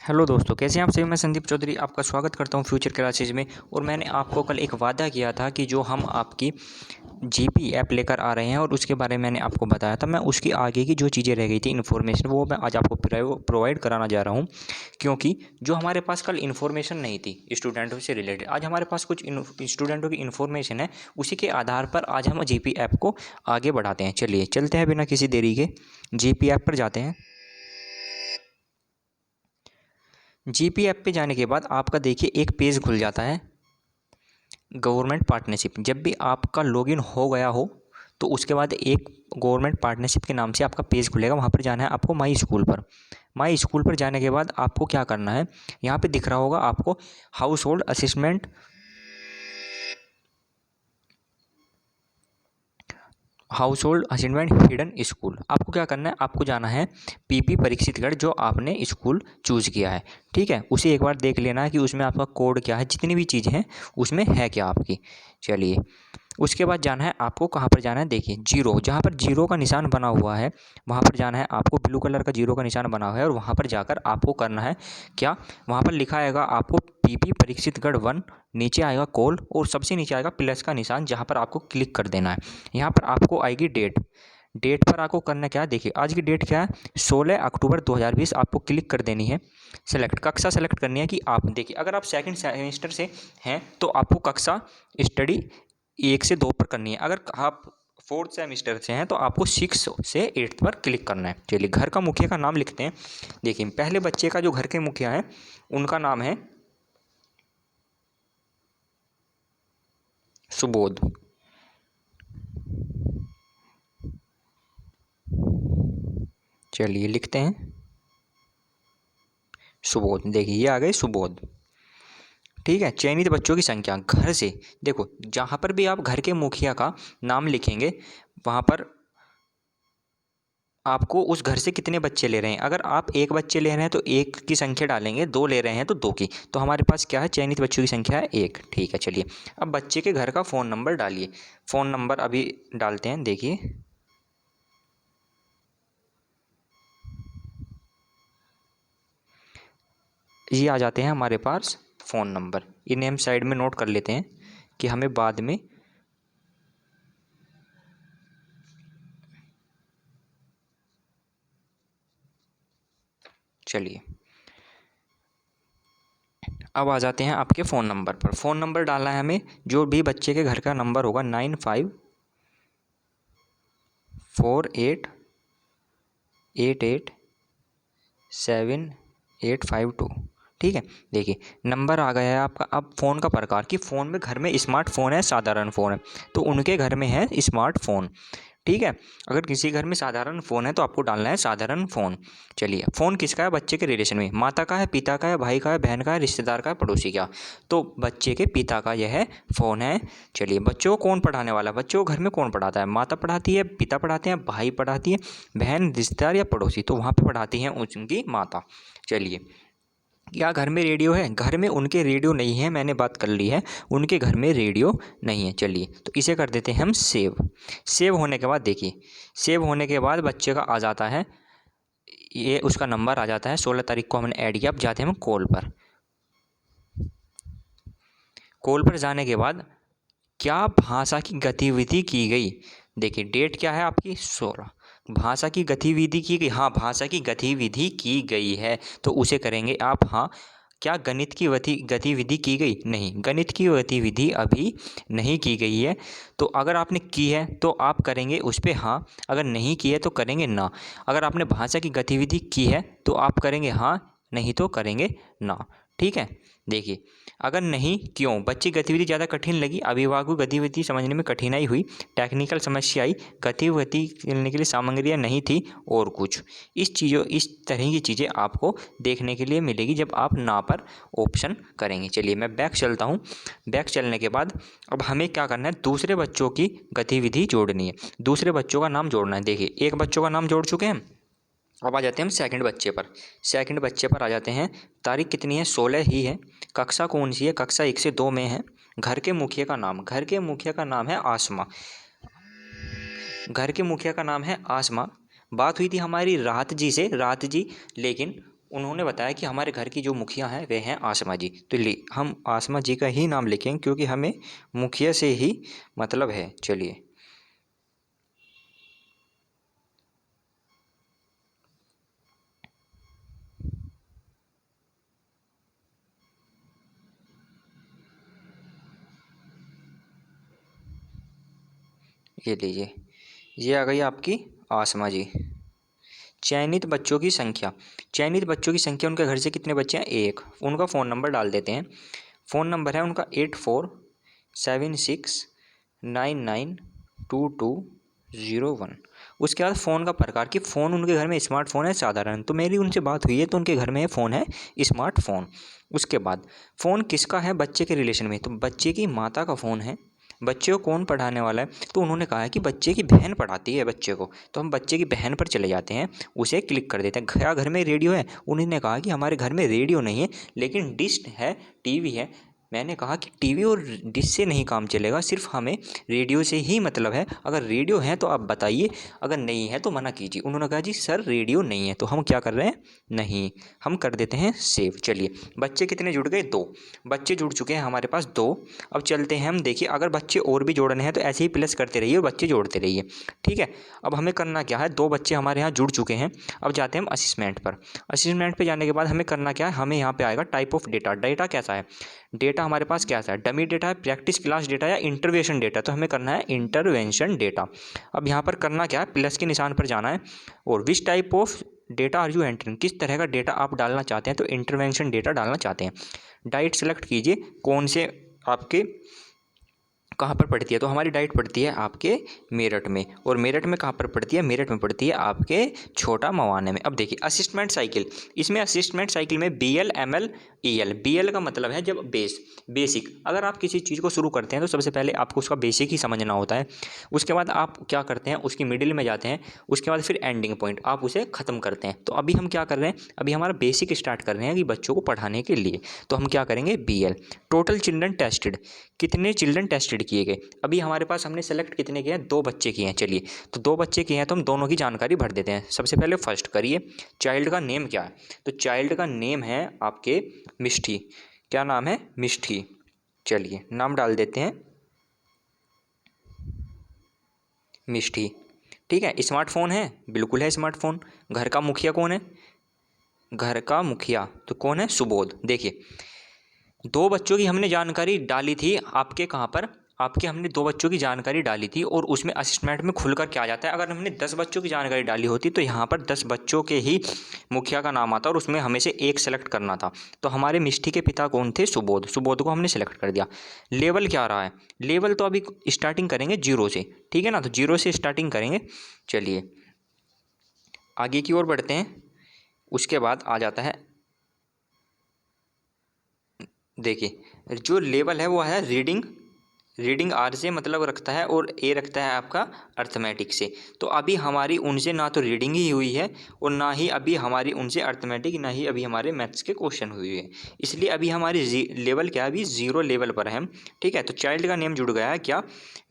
Hello दोस्तों, कैसे हैं आप सभी। मैं संदीप चौधरी आपका स्वागत करता हूं फ्यूचर क्लासेज में। और मैंने आपको कल एक वादा किया था कि जो हम आपकी जीपी ऐप लेकर आ रहे हैं और उसके बारे में मैंने आपको बताया था। मैं उसकी आगे की जो चीज़ें रह गई थी इन्फॉर्मेशन, वो मैं आज आपको प्रोवाइड कराना जा रहा हूं, क्योंकि जो हमारे पास कल इन्फॉर्मेशन नहीं थी स्टूडेंटों से रिलेटेड, आज हमारे पास कुछ स्टूडेंटों की इन्फॉर्मेशन है। उसी के आधार पर आज हम जीपी ऐप को आगे बढ़ाते हैं। चलिए चलते हैं बिना किसी देरी के, जीपी ऐप पर जाते हैं। जीपी ऐप पे जाने के बाद आपका देखिए एक पेज खुल जाता है, गवर्नमेंट पार्टनरशिप। जब भी आपका लॉगिन हो गया हो तो उसके बाद एक गवर्नमेंट पार्टनरशिप के नाम से आपका पेज खुलेगा। वहाँ पर जाना है आपको माई स्कूल पर। माई स्कूल पर जाने के बाद आपको क्या करना है, यहाँ पे दिख रहा होगा आपको house hold assistant, house hold assistant hidden school. आपको क्या करना है, आपको जाना है पीपी परीक्षितगढ़, जो आपने स्कूल चूज़ किया है। ठीक है, उसे एक बार देख लेना है कि उसमें आपका कोड क्या है, जितनी भी चीज़ें हैं उसमें है क्या आपकी। चलिए, उसके बाद जाना है आपको, कहाँ पर जाना है, देखिए जीरो, जहाँ पर जीरो का निशान बना हुआ है वहाँ पर जाना है आपको। ब्लू कलर का जीरो का निशान बना हुआ है और वहाँ पर जाकर आपको करना है क्या, वहाँ पर लिखा आएगा आपको पीपी परीक्षितगढ़ 1, नीचे आएगा कॉल और सबसे नीचे आएगा प्लस का निशान, जहाँ पर आपको क्लिक कर देना है। यहाँ पर आपको आएगी डेट, डेट पर आपको करना क्या है, देखिए आज की डेट क्या है, 16 अक्टूबर 2020। आपको क्लिक कर देनी है, सेलेक्ट कक्षा सेलेक्ट करनी है कि आप देखिए, अगर आप सेकंड सेमेस्टर से हैं तो आपको कक्षा स्टडी 1 से 2 पर करनी है। अगर आप फोर्थ सेमेस्टर से हैं तो आपको 6 से 8 पर क्लिक करना है। चलिए, घर का मुखिया का नाम लिखते हैं। देखिए, पहले बच्चे का जो घर के मुखिया हैं उनका नाम है सुबोध। चलिए लिखते हैं सुबोध। देखिए ये आ गए सुबोध। ठीक है, चयनित बच्चों की संख्या घर से, देखो जहाँ पर भी आप घर के मुखिया का नाम लिखेंगे वहाँ पर आपको उस घर से कितने बच्चे ले रहे हैं। अगर आप एक बच्चे ले रहे हैं तो एक की संख्या डालेंगे, दो ले रहे हैं तो दो की। तो हमारे पास क्या है, चयनित बच्चों की संख्या है एक। ठीक है, चलिए अब बच्चे के घर का फ़ोन नंबर डालिए। फ़ोन नंबर अभी डालते हैं, देखिए ये आ जाते हैं हमारे पास फ़ोन नंबर। इन्हें हम साइड में नोट कर लेते हैं कि हमें बाद में, चलिए अब आ जाते हैं आपके फ़ोन नंबर पर। फ़ोन नंबर डालना है हमें, जो भी बच्चे के घर का नंबर होगा 9548878852। ठीक है, देखिए नंबर आ गया है आपका। अब फ़ोन का प्रकार, कि फ़ोन में घर में स्मार्टफ़ोन है साधारण फ़ोन है, तो उनके घर में है स्मार्टफ़ोन। ठीक है, अगर किसी घर में साधारण फ़ोन है तो आपको डालना है साधारण फ़ोन। चलिए, फ़ोन किसका है, बच्चे के रिलेशन में, माता का है, पिता का है, भाई का है, बहन का है, रिश्तेदार का है, पड़ोसी का। तो बच्चे के पिता का यह फ़ोन है। चलिए, बच्चों को कौन पढ़ाने वाला है, बच्चों को घर में कौन पढ़ाता है, माता पढ़ाती है, पिता पढ़ाते हैं, भाई पढ़ाती है, बहन, रिश्तेदार या पड़ोसी, तो वहाँ पर पढ़ाती हैं उनकी माता। चलिए, क्या घर में रेडियो है, घर में उनके रेडियो नहीं है, मैंने बात कर ली है, उनके घर में रेडियो नहीं है। चलिए, तो इसे कर देते हैं हम सेव। सेव होने के बाद देखिए, सेव होने के बाद बच्चे का आ जाता है, ये उसका नंबर आ जाता है, 16 तारीख को हमने ऐड किया। अब जाते हैं हम कॉल पर। कॉल पर जाने के बाद क्या भाषा की गतिविधि की गई, देखिए डेट क्या है आपकी 16, भाषा की गतिविधि की गई, हाँ भाषा की गतिविधि की गई है तो उसे करेंगे आप हाँ। क्या गणित की गतिविधि की गई, नहीं, गणित की गतिविधि अभी नहीं की गई है। तो अगर आपने की है तो आप करेंगे उस पर हाँ, अगर नहीं की है तो करेंगे ना। अगर आपने भाषा की गतिविधि की है तो आप करेंगे हाँ, नहीं तो करेंगे ना। ठीक है, देखिए अगर नहीं क्यों, बच्ची गतिविधि ज़्यादा कठिन लगी, अभिभावक को गतिविधि समझने में कठिनाई हुई, टेक्निकल समस्या आई, गतिविधि खेलने के लिए सामग्रियाँ नहीं थी, और कुछ इस तरह की चीज़ें आपको देखने के लिए मिलेगी जब आप ना पर ऑप्शन करेंगे। चलिए मैं बैक चलता हूँ। बैक चलने के बाद अब हमें क्या करना है, दूसरे बच्चों की गतिविधि जोड़नी है, दूसरे बच्चों का नाम जोड़ना है। देखिए एक बच्चों का नाम जोड़ चुके हैं, अब आ जाते हैं हम सेकंड बच्चे पर। सेकंड बच्चे पर आ जाते हैं, तारीख कितनी है, 16 ही है, कक्षा कौन सी है, कक्षा 1 से 2 में है। घर के मुखिया का नाम, घर के मुखिया का नाम है आसमा, घर के मुखिया का नाम है आसमा। बात हुई थी हमारी राहत जी से, राहत जी, लेकिन उन्होंने बताया कि हमारे घर की जो मुखिया हैं वे हैं आसमा जी। तो हम आसमा जी का ही नाम लिखेंगे क्योंकि हमें मुखिया से ही मतलब है। चलिए, ये लीजिए, ये आ गई आपकी आसमा जी। चयनित बच्चों की संख्या, चयनित बच्चों की संख्या, उनके घर से कितने बच्चे हैं? एक। उनका फ़ोन नंबर डाल देते हैं। फ़ोन नंबर है उनका 8476992201। उसके बाद फ़ोन का प्रकार, कि फ़ोन उनके घर में स्मार्टफ़ोन है साधारण, तो मेरी उनसे बात हुई है तो उनके घर में फ़ोन है स्मार्टफ़ोन। उसके बाद फ़ोन किसका है बच्चे के रिलेशन में, तो बच्चे की माता का फ़ोन है। बच्चे को कौन पढ़ाने वाला है, तो उन्होंने कहा है कि बच्चे की बहन पढ़ाती है बच्चे को। तो हम बच्चे की बहन पर चले जाते हैं, उसे क्लिक कर देते हैं। क्या घर में रेडियो है? उन्होंने कहा कि हमारे घर में रेडियो नहीं है, लेकिन डिश है, टीवी है। मैंने कहा कि टीवी और डिश से नहीं काम चलेगा, सिर्फ हमें रेडियो से ही मतलब है। अगर रेडियो है तो आप बताइए, अगर नहीं है तो मना कीजिए। उन्होंने कहा जी सर रेडियो नहीं है। तो हम क्या कर रहे हैं? नहीं, हम कर देते हैं सेव। चलिए, बच्चे कितने जुड़ गए? 2 बच्चे जुड़ चुके हैं हमारे पास 2। अब चलते हैं हम, देखिए अगर बच्चे और भी जोड़ने हैं तो ऐसे ही प्लस करते रहिए और बच्चे जोड़ते रहिए, ठीक है। अब हमें करना क्या है, 2 बच्चे हमारे यहाँ जुड़ चुके हैं। अब जाते हैं हम असिस्मेंट पर। असिस्मेंट पे जाने के बाद हमें करना क्या है, हमें यहाँ पे आएगा टाइप ऑफ डेटा। डेटा कैसा है? डेटा हमारे पास कैसा है? डमी डेटा है, प्रैक्टिस क्लास डेटा या इंटरवेंशन डेटा? तो हमें करना है इंटरवेंशन डेटा। अब यहाँ पर करना क्या है, प्लस के निशान पर जाना है और which type of data are you entering, किस तरह का डेटा आप डालना चाहते हैं, तो इंटरवेंशन डेटा डालना चाहते हैं। डाइट सेलेक्ट कीजिए, कौन से आपके कहाँ पर पड़ती है, तो हमारी डाइट पड़ती है आपके मेरठ में। और मेरठ में कहाँ पर पड़ती है? मेरठ में पड़ती है आपके छोटा मवाने में। अब देखिए असिस्टमेंट साइकिल, इसमें असिस्टमेंट साइकिल में BL ML EL। BL का मतलब है जब बेसिक। अगर आप किसी चीज़ को शुरू करते हैं तो सबसे पहले आपको उसका बेसिक ही समझना होता है। उसके बाद आप क्या करते हैं, उसकी मिडिल में जाते हैं, उसके बाद फिर एंडिंग पॉइंट आप उसे ख़त्म करते हैं। तो अभी हम क्या कर रहे हैं, अभी हमारा बेसिक स्टार्ट कर रहे हैं कि बच्चों को पढ़ाने के लिए। तो हम क्या करेंगे, BL। टोटल चिल्ड्रन टेस्टेड, कितने चिल्ड्रन टेस्टेड किए गए। अभी हमारे पास हमने सेलेक्ट कितने किए हैं, 2 बच्चे किए हैं। चलिए, तो 2 बच्चे किए हैं तो हम दोनों की जानकारी भर देते हैं। सबसे पहले फर्स्ट करिए, चाइल्ड का नेम क्या है, तो चाइल्ड का नेम है आपके मिष्ठी। क्या नाम है? मिष्ठी। चलिए नाम डाल देते हैं मिष्ठी, ठीक है। स्मार्टफोन है? बिल्कुल है स्मार्टफोन। घर का मुखिया कौन है? घर का मुखिया तो कौन है? सुबोध। देखिए 2 बच्चों की हमने जानकारी डाली थी आपके कहाँ पर, आपके हमने 2 बच्चों की जानकारी डाली थी और उसमें असिस्मेंट में खुलकर क्या आ जाता है। अगर हमने 10 बच्चों की जानकारी डाली होती तो यहाँ पर 10 बच्चों के ही मुखिया का नाम आता और उसमें हमें से एक सेलेक्ट करना था। तो हमारे मिष्ठी के पिता कौन थे? सुबोध। सुबोध को हमने सेलेक्ट कर दिया। लेवल क्या रहा है? लेवल तो अभी स्टार्टिंग करेंगे 0 से, ठीक है ना, तो 0 से स्टार्टिंग करेंगे। चलिए आगे की ओर बढ़ते हैं। उसके बाद आ जाता है, देखिए जो लेवल है वो है रीडिंग। रीडिंग आर से मतलब रखता है और ए रखता है आपका अर्थमेटिक से। तो अभी हमारी उनसे ना तो रीडिंग ही हुई है और ना ही अभी हमारी उनसे अर्थमेटिक, ना ही अभी हमारे मैथ्स के क्वेश्चन हुए हैं। इसलिए अभी हमारी लेवल क्या है, अभी 0 लेवल पर है हम, ठीक है। तो चाइल्ड का नेम जुड़ गया है क्या?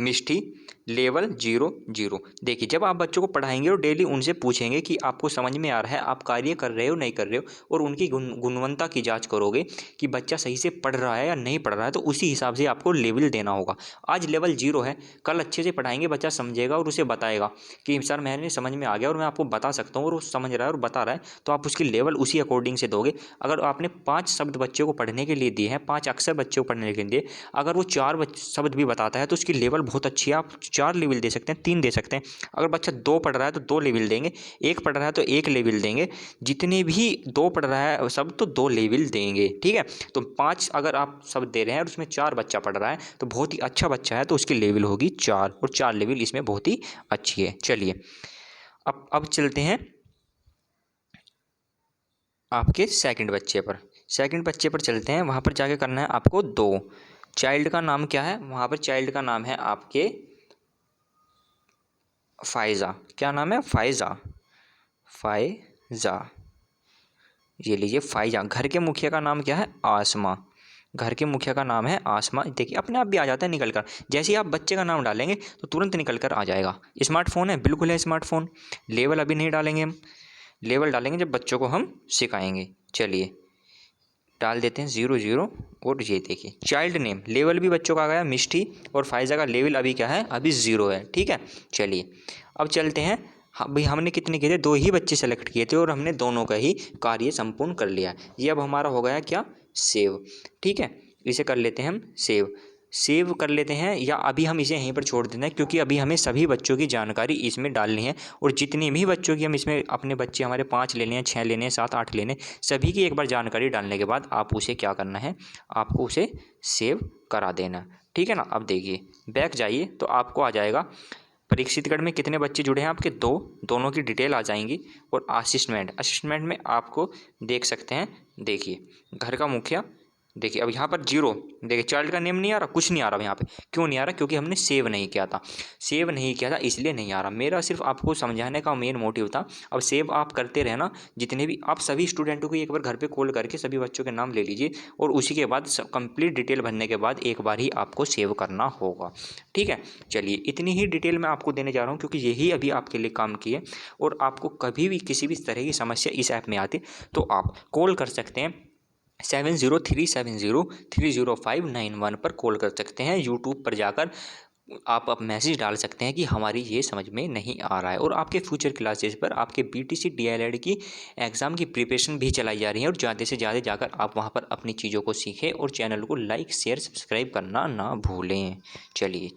मिष्ठी। लेवल 0 0। देखिए जब आप बच्चों को पढ़ाएंगे और डेली उनसे पूछेंगे कि आपको समझ में आ रहा है, आप कार्य कर रहे हो नहीं कर रहे हो, और उनकी गुणवत्ता की जांच करोगे कि बच्चा सही से पढ़ रहा है या नहीं पढ़ रहा है, तो उसी हिसाब से आपको लेवल देना होगा। आज लेवल 0 है, कल अच्छे से पढ़ाएंगे, बच्चा समझेगा और उसे बताएगा कि सर मैंने समझ में आ गया और मैं आपको बता सकता हूँ, और वो समझ रहा है और बता रहा है, तो आप उसकी लेवल उसी अकॉर्डिंग से दोगे। अगर आपने 5 शब्द बच्चे को पढ़ने के लिए दिए हैं, 5 अक्षर बच्चे को पढ़ने के लिए दिए, अगर वो 4 शब्द भी बताता है तो उसकी लेवल बहुत अच्छी है, आप 4 लेवल दे सकते हैं, 3 दे सकते हैं। अगर बच्चा 2 पढ़ रहा है तो 2 लेवल देंगे, 1 पढ़ रहा है तो 1 लेवल देंगे, जितने भी 2 पढ़ रहा है सब तो 2 लेवल देंगे, ठीक है। तो 5 अगर आप शब्द दे रहे हैं और उसमें 4 बच्चा पढ़ रहा है तो बहुत ही अच्छा बच्चा है, तो उसकी लेवल होगी 4, और 4 लेवल इसमें बहुत ही अच्छी है। चलिए अब चलते हैं आपके सेकंड बच्चे पर। सेकंड बच्चे पर चलते हैं, वहाँ पर जाके करना है आपको 2। चाइल्ड का नाम क्या है? वहाँ पर चाइल्ड का नाम है आपके फ़ायज़ा। क्या नाम है? फ़ायज़ा। फ़ायज़ा, ये लीजिए फ़ायज़ा। घर के मुखिया का नाम क्या है? आसमा। घर के मुखिया का नाम है आसमा। देखिए अपने आप भी आ जाता है निकल कर, जैसे ही आप बच्चे का नाम डालेंगे तो तुरंत निकल कर आ जाएगा। स्मार्टफोन है? बिल्कुल है स्मार्टफोन। लेवल अभी नहीं डालेंगे हम, लेवल डालेंगे जब बच्चों को हम सिखाएंगे। चलिए डाल देते हैं 0 0 और ये देखिए चाइल्ड नेम लेवल भी बच्चों का आ गया मिष्टी, और फाइजा का लेवल अभी क्या है, अभी 0 है। ठीक है, चलिए अब चलते हैं। भाई हमने कितने किए थे, 2 ही बच्चे सेलेक्ट किए थे और हमने दोनों का ही कार्य संपूर्ण कर लिया। ये अब हमारा हो गया क्या, सेव। ठीक है, इसे कर लेते हैं हम सेव। सेव कर लेते हैं, या अभी हम इसे यहीं पर छोड़ देते हैं क्योंकि अभी हमें सभी बच्चों की जानकारी इसमें डालनी है। और जितने भी बच्चों की हम इसमें, अपने बच्चे हमारे 5 लेने हैं, 6 लेने हैं, 7 8 लेने, सभी की एक बार जानकारी डालने के बाद आप उसे क्या करना है, आपको उसे सेव करा देना। ठीक है ना। अब देखिए बैक जाइए तो आपको आ जाएगा परीक्षितगढ़ में कितने बच्चे जुड़े हैं आपके, 2, दोनों की डिटेल आ जाएंगी। और असिस्टेंट में आपको देख सकते हैं, देखिए घर का मुखिया, देखिए अब यहाँ पर 0, देखिए चाइल्ड का नेम नहीं आ रहा, कुछ नहीं आ रहा यहाँ पे। क्यों नहीं आ रहा, क्योंकि हमने सेव नहीं किया था। सेव नहीं किया था इसलिए नहीं आ रहा। मेरा सिर्फ आपको समझाने का मेन मोटिव था। अब सेव आप करते रहना, जितने भी आप सभी स्टूडेंटों को एक बार घर पे कॉल करके सभी बच्चों के नाम ले लीजिए, और उसी के बाद कंप्लीट डिटेल भरने के बाद एक बार ही आपको सेव करना होगा। ठीक है, चलिए इतनी ही डिटेल मैं आपको देने जा रहा हूँ क्योंकि यही अभी आपके लिए काम की है। और आपको कभी भी किसी भी तरह की समस्या इस ऐप में आती तो आप कॉल कर सकते हैं 7037030591 पर कॉल कर सकते हैं। यूट्यूब पर जाकर आप मैसेज डाल सकते हैं कि हमारी ये समझ में नहीं आ रहा है। और आपके फ्यूचर क्लासेस पर आपके BTC DLED की एग्ज़ाम की प्रिपरेशन भी चलाई जा रही है, और ज़्यादा से ज़्यादा जाकर आप वहाँ पर अपनी चीज़ों को सीखें और चैनल को लाइक शेयर सब्सक्राइब करना ना भूलें। चलिए।